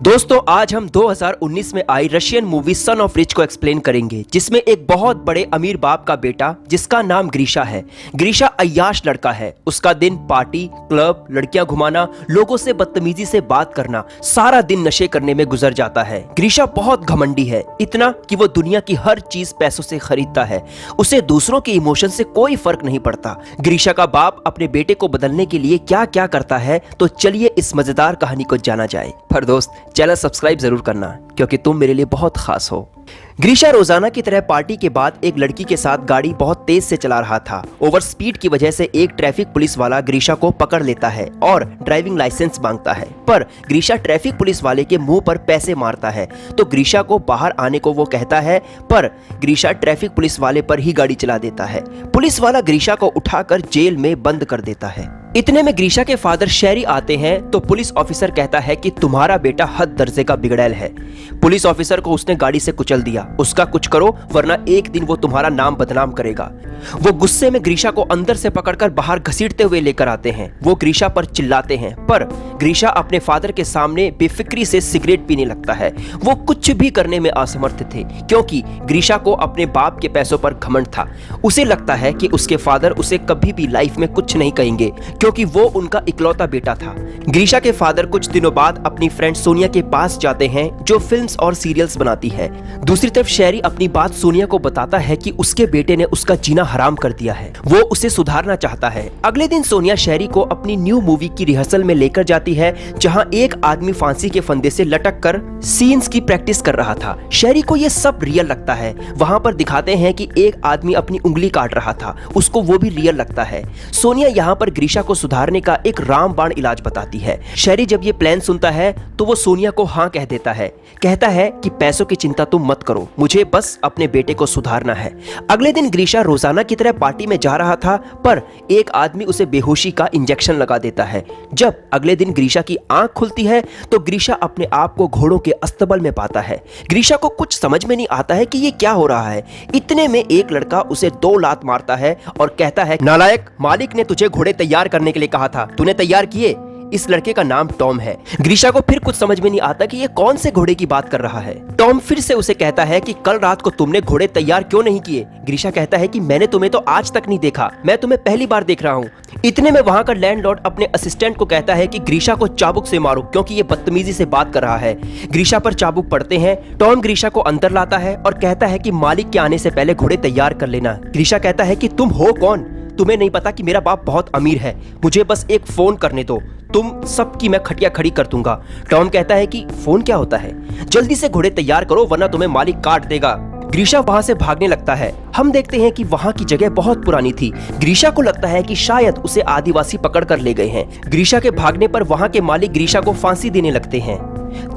दोस्तों आज हम 2019 में आई Russian movie son of rich को एक्सप्लेन करेंगे, जिसमें एक बहुत बड़े अमीर बाप का बेटा जिसका नाम ग्रीशा है। ग्रीशा अय्याश लड़का है। उसका दिन पार्टी, क्लब, लड़कियां घुमाना, लोगों से बदतमीजी से बात करना, सारा दिन नशे करने में गुजर जाता है। ग्रीशा बहुत घमंडी है, इतना कि वो दुनिया की हर चीज पैसों से खरीदता है। उसे दूसरों के इमोशन से कोई फर्क नहीं पड़ता। ग्रीशा का बाप अपने बेटे को बदलने के लिए क्या क्या करता है, तो चलिए इस मजेदार कहानी को जाना जाए। पर दोस्त, चैनल सब्सक्राइब जरूर करना, क्योंकि तुम मेरे लिए बहुत खास हो। ग्रीशा रोजाना की तरह पार्टी के बाद एक लड़की के साथ गाड़ी बहुत तेज से चला रहा था। ओवर स्पीड की वजह से एक ट्रैफिक पुलिस वाला ग्रीशा को पकड़ लेता है और ड्राइविंग लाइसेंस मांगता है। पर ग्रीशा ट्रैफिक पुलिस वाले के मुंह पर पैसे मारता है, तो ग्रीशा को बाहर आने को वो कहता है, पर ग्रीशा ट्रैफिक पुलिस वाले पर ही गाड़ी चला देता है। पुलिस वाला ग्रीशा को उठाकर जेल में बंद कर देता है। इतने में ग्रीशा के फादर शेरी आते हैं, तो पुलिस ऑफिसर कहता है कि तुम्हारा बेटा हद दर्जे का बिगड़ैल है। पुलिस ऑफिसर को उसने गाड़ी से कुचल दिया, उसका कुछ करो वरना एक दिन वो तुम्हारा नाम बदनाम करेगा। वो गुस्से में ग्रीशा को अंदर से पकड़कर बाहर घसीटते हुए लेकर आते हैं। वो ग्रीशा पर चिल्लाते हैं, पर ग्रीशा अपने फादर के सामने बेफिक्री से सिगरेट पीने लगता है। वो कुछ भी करने में असमर्थ थे, क्योंकि ग्रीशा को अपने बाप के पैसों पर घमंड था। उसे लगता है कि उसके फादर उसे कभी भी लाइफ में कुछ नहीं कहेंगे, क्योंकि वो उनका इकलौता बेटा था। ग्रीशा के फादर कुछ दिनों बाद अपनी फ्रेंड सोनिया के पास जाते हैं, जो फिल्म्स और सीरियल्स बनाती है। दूसरी तरफ शेरी अपनी बात सोनिया को बताता है कि उसके बेटे ने उसका जीना हराम कर दिया है। वो उसे सुधारना चाहता है। अगले दिन सोनिया शेरी को अपनी न्यू मूवी की रिहर्सल में लेकर जाती है, जहां एक आदमी फांसी के फंदे से लटक कर सीन्स की प्रैक्टिस कर रहा था। शेरी को ये सब रियल लगता है। वहां पर दिखाते हैं कि एक आदमी अपनी उंगली काट रहा था, उसको वो भी रियल लगता है। सोनिया यहाँ पर ग्रीशा को सुधारने का एक रामबाण इलाज बताती है। शेरी जब ये प्लान सुनता है तो वो सोनिया को हाँ कह देता है। कहता है कि पैसों की चिंता तुम मत करो, मुझे बस अपने बेटे को सुधारना है। अगले दिन ग्रीशा रोजाना की तरह पार्टी में जा रहा था, पर एक आदमी उसे बेहोशी का इंजेक्शन लगा देता है। जब अगले दिन ग्रीशा की आंख खुलती है तो ग्रीशा अपने आप को घोड़ों के अस्तबल में पाता है। ग्रीशा को कुछ समझ में नहीं आता है कि ये क्या हो रहा है। इतने में एक लड़का उसे 2 लात मारता है और कहता है, नालायक, मालिक ने तुझे घोड़े तैयार करने के लिए कहा था, तूने तैयार किए? इस लड़के का नाम टॉम है। ग्रीशा को फिर कुछ समझ में नहीं आता कि ये कौन से घोड़े की बात कर रहा है। टॉम फिर से उसे कहता है कि कल रात को तुमने घोड़े तैयार क्यों नहीं किए? ग्रीशा कहता है कि मैंने तुम्हें तो आज तक नहीं देखा, मैं तुम्हें पहली बार देख रहा हूँ। इतने में वहां का लैंडलॉर्ड अपने असिस्टेंट को कहता है कि ग्रीशा को चाबुक से मारो, क्योंकि ये बदतमीजी से बात कर रहा है। ग्रीशा पर चाबुक पड़ते हैं। टॉम ग्रीशा को अंदर लाता है और कहता है कि मालिक के आने से पहले घोड़े तैयार कर लेना। ग्रीशा कहता है कि तुम हो कौन? तुम्हें नहीं पता कि मेरा बाप बहुत अमीर है, मुझे बस एक फोन करने दो, तुम सबकी मैं खटिया खड़ी कर दूंगा। टॉम कहता है कि फोन क्या होता है, जल्दी से घोड़े तैयार करो वरना तुम्हें मालिक काट देगा। ग्रीशा वहां से भागने लगता है। हम देखते हैं कि वहां की जगह बहुत पुरानी थी। ग्रीशा को लगता है कि शायद उसे आदिवासी पकड़ कर ले गए हैं। ग्रीशा के भागने पर वहां के मालिक ग्रीशा को फांसी देने लगते हैं।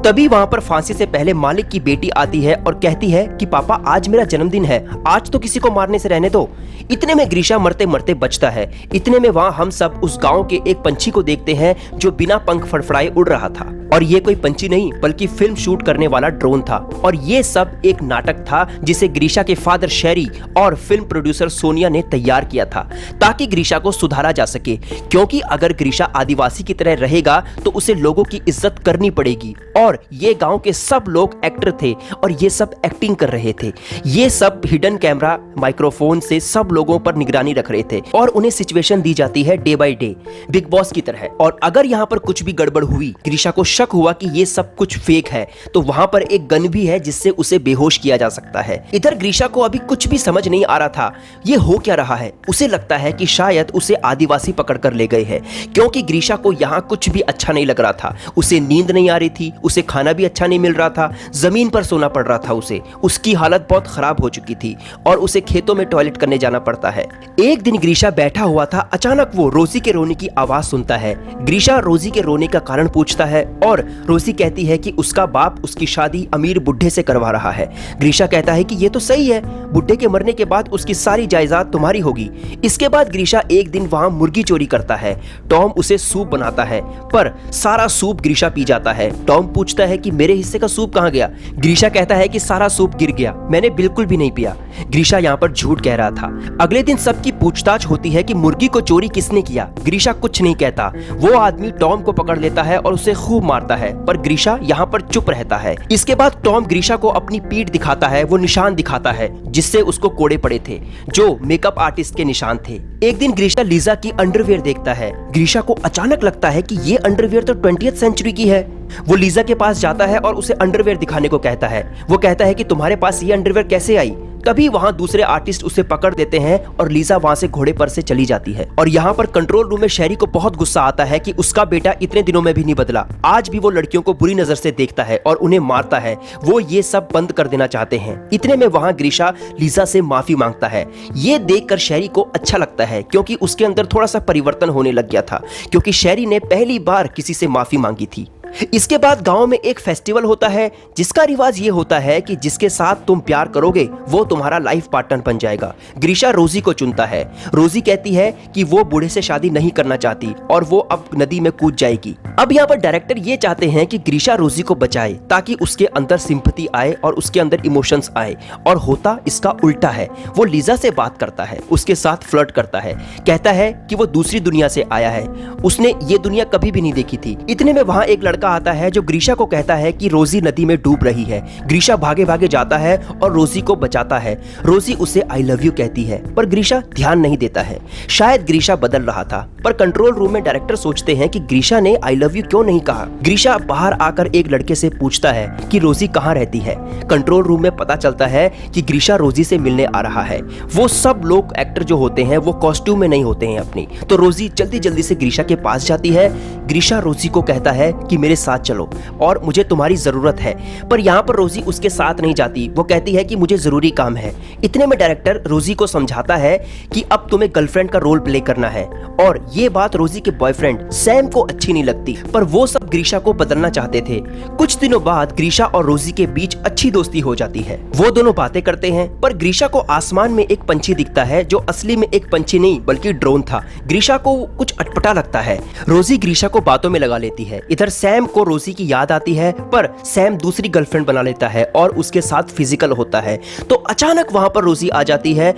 तभी वहां पर फांसी से पहले मालिक की बेटी आती है और कहती है कि पापा, आज मेरा जन्मदिन है, आज तो किसी को मारने से रहने दो। इतने में ग्रीशा मरते मरते बचता है। इतने में वहां हम सब उस गांव के एक पंछी को देखते हैं, जो बिना पंख फड़फड़ाए उड़ रहा था। और ये कोई पंछी नहीं, बल्कि फिल्म शूट करने वाला ड्रोन था। और ये सब एक नाटक था, जिसे ग्रीशा के फादर शेरी और फिल्म प्रोड्यूसर सोनिया ने तैयार किया था, ताकि ग्रीशा को सुधारा जा सके। क्योंकि अगर ग्रीशा आदिवासी की तरह रहेगा तो उसे लोगों की इज्जत करनी पड़ेगी। और ये गांव के सब लोग एक्टर थे और ये सब एक्टिंग कर रहे थे। ये सब हिडन कैमरा माइक्रोफोन से सब लोगों पर निगरानी रख रहे थे और उन्हें सिचुएशन दी जाती है day by day, big boss की तरह। और अगर यहाँ पर कुछ भी गड़बड़ हुई, ग्रीशा को शक हुआ कि ये सब कुछ फेक है, तो वहां पर एक गन भी है जिससे उसे बेहोश किया जा सकता है। इधर ग्रीशा को अभी कुछ भी समझ नहीं आ रहा था, ये हो क्या रहा है। उसे लगता है कि शायद उसे आदिवासी पकड़ कर ले गए हैं, क्योंकि ग्रीशा को यहाँ कुछ भी अच्छा नहीं लग रहा था। उसे नींद नहीं आ रही थी, उसे खाना भी अच्छा नहीं मिल रहा था, जमीन पर सोना पड़ रहा था उसे। उसकी हालत बहुत खराब हो चुकी थी और उसे खेतों में टॉयलेट करने जाना पड़ता है। एक दिन ग्रीशा बैठा हुआ था, अचानक वो रोजी के रोने की आवाज सुनता है। ग्रीशा रोजी के रोने का कारण पूछता है और रोजी कहती है कि उसका बाप उसकी शादी अमीर बुढ़े से करवा रहा है। ग्रीशा कहता है कि ये तो सही है, बुढ़े के मरने के बाद उसकी सारी जायदाद तुम्हारी होगी। इसके बाद ग्रीशा एक दिन वहां मुर्गी चोरी करता है। टॉम उसे सूप बनाता है, पर सारा सूप ग्रीशा पी जाता है। टॉम पूछता पूछता है कि मेरे हिस्से का सूप कहाँ गया। ग्रीशा कहता है कि सारा सूप गिर गया, मैंने बिल्कुल भी नहीं पिया। ग्रीशा यहाँ पर झूठ कह रहा था। अगले दिन सबकी पूछताछ होती है कि मुर्गी को चोरी किसने किया। ग्रीशा कुछ नहीं कहता। वो आदमी टॉम को पकड़ लेता है और उसे खूब मारता है, पर ग्रीशा यहाँ पर चुप रहता है। इसके बाद टॉम ग्रीशा को अपनी पीठ दिखाता है, वो निशान दिखाता है जिससे उसको कोड़े पड़े थे, जो मेकअप आर्टिस्ट के निशान थे। एक दिन ग्रीशा लीजा की अंडरवियर देखता है। ग्रीशा को अचानक लगता है कि ये अंडरवियर तो 20th सेंचुरी की है। वो लीजा के पास जाता है और उसे अंडरवियर दिखाने को कहता है। वो कहता है कि तुम्हारे पास ये अंडरवियर कैसे आई। तभी वहां दूसरे आर्टिस्ट उसे पकड़ देते हैं और लीजा वहां से घोड़े पर से चली जाती है। और यहाँ पर कंट्रोल रूम में शेरी को बहुत गुस्सा आता है कि उसका बेटा इतने दिनों में भी नहीं बदला। आज भी वो लड़कियों को बुरी नजर से देखता है और उन्हें मारता है। वो ये सब बंद कर देना चाहते हैं। इतने में वहां ग्रीशा लीजा से माफी मांगता है। ये देखकर शेरी को अच्छा लगता है क्योंकि उसके अंदर थोड़ा सा परिवर्तन होने लग गया था, क्योंकि शेरी ने पहली बार किसी से माफी मांगी थी। इसके बाद गांव में एक फेस्टिवल होता है जिसका रिवाज ये होता है कि जिसके साथ तुम प्यार करोगे वो तुम्हारा लाइफ पार्टनर बन जाएगा। ग्रीशा रोजी को चुनता है। रोजी कहती है कि वो बूढ़े से शादी नहीं करना चाहती और वो अब नदी में कूद जाएगी। अब यहाँ पर डायरेक्टर ये चाहते हैं कि ग्रीशा रोजी को बचाए ताकि उसके अंदर सिंपैथी आए और उसके अंदर इमोशंस आए, और होता इसका उल्टा है। वो लीजा से बात करता है, उसके साथ फ्लर्ट करता है, कहता है कि वो दूसरी दुनिया से आया है, उसने ये दुनिया कभी भी नहीं देखी थी। इतने में वहां एक लड़का आता है जो ग्रीशा को कहता है कि रोजी नदी में डूब रही है। ग्रीशा भागे भागे जाता है और रोजी को बचाता है। रोजी उसे आई लव यू कहती है, पर ग्रीशा ध्यान नहीं देता है। शायद ग्रीशा बदल रहा था, पर कंट्रोल रूम में डायरेक्टर सोचते हैं कि ग्रीशा ने आई लव यू क्यों नहीं कहा। ग्रीशा बाहर आकर एक लड़के से पूछता है कि रोजी कहाँ रहती है। कंट्रोल रूम में पता चलता है कि ग्रीशा रोजी से मिलने आ रहा है। वो सब लोग एक्टर जो होते हैं वो कॉस्ट्यूम में नहीं होते हैं अपनी, तो रोजी जल्दी जल्दी से ग्रीशा के पास जाती है। ग्रीशा रोजी को कहता है कि मेरे साथ चलो और मुझे तुम्हारी जरूरत है, पर यहाँ पर रोजी उसके साथ नहीं जाती। वो कहती है कि मुझे जरूरी काम है। इतने में डायरेक्टर रोजी को समझाता है कि अब तुम्हें गर्लफ्रेंड का रोल प्ले करना है, और ये बात रोजी के बॉयफ्रेंड सैम को अच्छी नहीं लगती, पर वो सब ग्रीशा को बदलना चाहते थे। कुछ दिनों बाद ग्रीशा और रोजी के बीच अच्छी दोस्ती हो जाती है। वो दोनों बातें करते हैं, पर ग्रीशा को आसमान में एक पंछी दिखता है जो असली में एक पंछी नहीं बल्कि ड्रोन था। ग्रीशा को कुछ अटपटा लगता है। रोजी ग्रीशा को बातों में लगा लेती है। इधर सैम को रोजी की याद आती है, पर सैम दूसरी गर्लफ्रेंड बना लेता है और उसके साथ फिजिकल होता है। तो अचानक वहां पर रोजी आ जाती है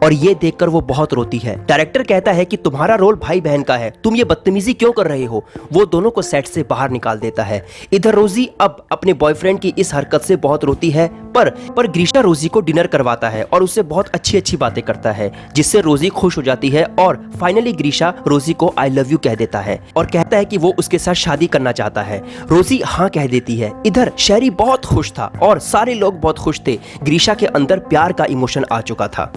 और ये देखकर वो बहुत रोती है। डायरेक्टर कहता है कि तुम्हारा रोल भाई बहन का है, तुम ये बदतमीजी क्यों कर रहे हो। वो दोनों को सेट से बाहर निकाल देता है। इधर रोजी अब अपने बॉयफ्रेंड की इस हरकत से बहुत रोती है, पर ग्रीशा रोजी को डिनर करवाता है और उससे बहुत अच्छी अच्छी बातें करता है, जिससे रोजी खुश हो जाती है। और फाइनली ग्रीशा रोजी को आई लव यू कह देता है और कहता है कि वो उसके साथ शादी करना चाहता है। रोजी हाँ कह देती है। इधर शेरी बहुत खुश था और सारे लोग बहुत खुश थे। ग्रीशा के अंदर प्यार का इमोशन आ चुका था।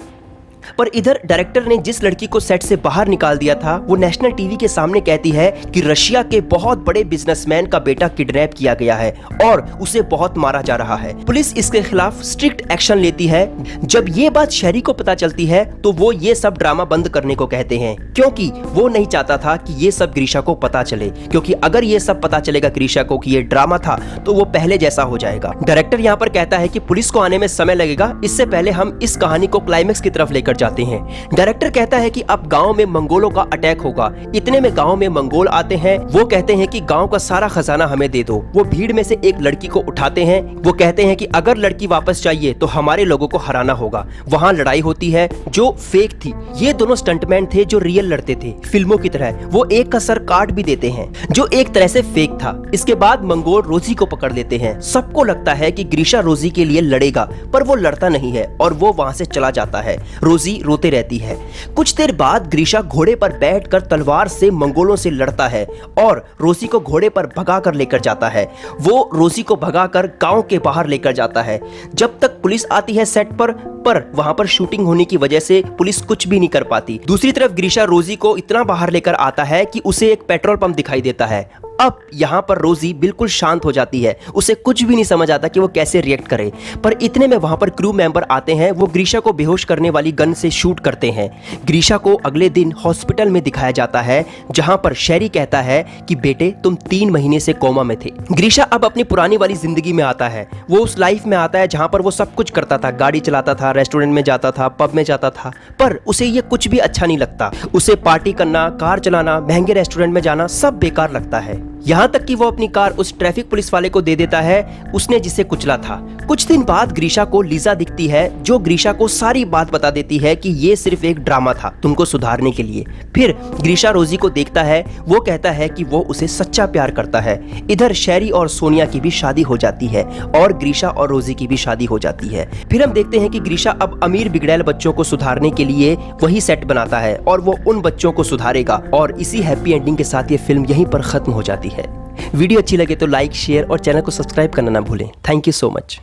पर इधर डायरेक्टर ने जिस लड़की को सेट से बाहर निकाल दिया था वो नेशनल टीवी के सामने कहती है कि रशिया के बहुत बड़े बिजनेसमैन का बेटा किडनैप किया गया है और उसे बहुत मारा जा रहा है। पुलिस इसके खिलाफ स्ट्रिक्ट एक्शन लेती है। जब ये बात शेरी को पता चलती है तो वो ये सब ड्रामा बंद करने को कहते हैं, क्योंकि वो नहीं चाहता था कि ये सब ग्रीशा को पता चले, क्योंकि अगर ये सब पता चलेगा ग्रीशा को कि ये ड्रामा था तो वो पहले जैसा हो जाएगा। डायरेक्टर यहाँ पर कहता है कि पुलिस को आने में समय लगेगा, इससे पहले हम इस कहानी को क्लाइमेक्स की तरफ लेकर जाते हैं। डायरेक्टर कहता है कि अब गांव में मंगोलों का अटैक होगा। इतने में गांव में मंगोल आते हैं। वो कहते हैं कि गांव का सारा खजाना हमें दे दो। वो भीड़ में से एक लड़की को उठाते हैं। वो कहते हैं कि अगर लड़की वापस चाहिए तो हमारे लोगों को हराना होगा। वहां लड़ाई होती है जो फेक थी। ये दोनों स्टंटमैन थे जो रियल लड़ते थे फिल्मों की तरह। वो एक का सर काट भी देते हैं जो एक तरह से फेक था। इसके बाद मंगोल रोजी को पकड़ लेते हैं। सबको लगता है कि ग्रीशा रोजी के लिए लड़ेगा, पर वो लड़ता नहीं है और वो वहां से चला जाता है। रोजी रोते रहती है। कुछ देर बाद ग्रीशा घोड़े पर बैठकर तलवार से मंगोलों से लड़ता है और रोजी को घोड़े पर भगा कर लेकर जाता है। वो रोजी को भगाकर गांव के बाहर लेकर जाता है। जब तक पुलिस आती है सेट पर वहां पर शूटिंग होने की वजह से पुलिस कुछ भी नहीं कर पाती। दूसरी तरफ ग्रीशा रोजी को इतना बाहर लेकर आता है कि उसे एक पेट्रोल पंप दिखाई देता है। अब यहाँ पर रोजी बिल्कुल शांत हो जाती है। उसे कुछ भी नहीं समझ आता कि वो कैसे रिएक्ट करे। पर इतने में वहां पर क्रू मेंबर आते हैं। वो ग्रीशा को बेहोश करने वाली गन से शूट करते हैं। ग्रीशा को अगले दिन हॉस्पिटल में दिखाया जाता है, जहां पर शेरी कहता है कि बेटे तुम 3 महीने से कोमा में थे। ग्रीशा अब अपनी पुरानी वाली जिंदगी में आता है। वो उस लाइफ में आता है जहां पर वो सब कुछ करता था, गाड़ी चलाता था, रेस्टोरेंट में जाता था, पब में जाता था, पर उसे ये कुछ भी अच्छा नहीं लगता। उसे पार्टी करना, कार चलाना, महंगे रेस्टोरेंट में जाना सब बेकार लगता है। यहाँ तक कि वो अपनी कार उस ट्रैफिक पुलिस वाले को दे देता है, उसने जिसे कुचला था। कुछ दिन बाद ग्रीशा को लीजा दिखती है, जो ग्रीशा को सारी बात बता देती है कि ये सिर्फ एक ड्रामा था तुमको सुधारने के लिए। फिर ग्रीशा रोजी को देखता है, वो कहता है कि वो उसे सच्चा प्यार करता है। इधर शैरी और सोनिया की भी शादी हो जाती है और ग्रीशा और रोजी की भी शादी हो जाती है। फिर हम देखते हैं कि ग्रीशा अब अमीर बिगड़ैल बच्चों को सुधारने के लिए वही सेट बनाता है और वो उन बच्चों को सुधारेगा, और इसी हैप्पी एंडिंग के साथ ये फिल्म यहीं पर खत्म हो जाती है। वीडियो अच्छी लगे तो लाइक, शेयर और चैनल को सब्सक्राइब करना ना भूलें। Thank you so much.